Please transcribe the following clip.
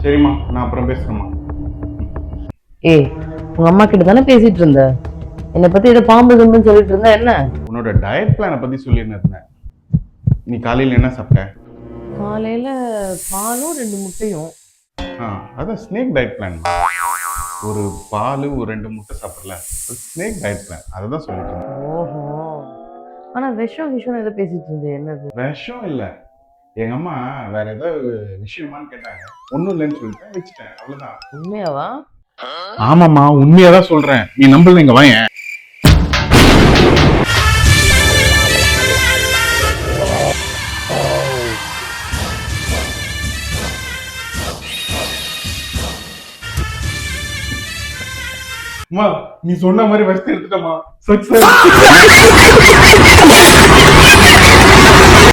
சரிம்மா, நான் அப்புறம் பேசுறேம்மா. ஏய், உங்க அம்மா கிட்ட தானே பேசிட்டு இருந்த? என்னை பத்தி ஏதோ பாம்பு கம்புன்னு சொல்லிட்டு இருந்தா என்ன? உன்னோட டயட் பிளானை பத்தி சொல்லின்னு இருந்தேன். நீ காலையில் என்ன சாப்பிட்ட? காலையில பாலும் 2 முட்டையும். அதான் ஸ்னேக் டயட் பிளான். ஒரு பால், ஒரு 2 முட்டை சாப்பிடல, ஸ்னேக் டயட் பிளான், அதை தான் சொல்லிட்டு இருந்தேன். ஓஹோ, ஆனா விஷம் ஏதோ பேசிட்டு இருந்தே, என்னது? விஷம் இல்லை, எங்க அம்மா வேற ஏதோ விஷயமான்னு கேட்டாங்க. ஒன்றும் இல்லைன்னு சொல்லிட்டேன், வச்சுட்டேன், அவ்வளோதான். உண்மையாவா? ஆமாம்மா, உண்மையாக தான் சொல்கிறேன். நீ நம்பல, இங்க வாயேன். அம்மா, நீ சொன்ன மாதிரி வச்சு எடுத்துட்டமா. சக்சஸ்.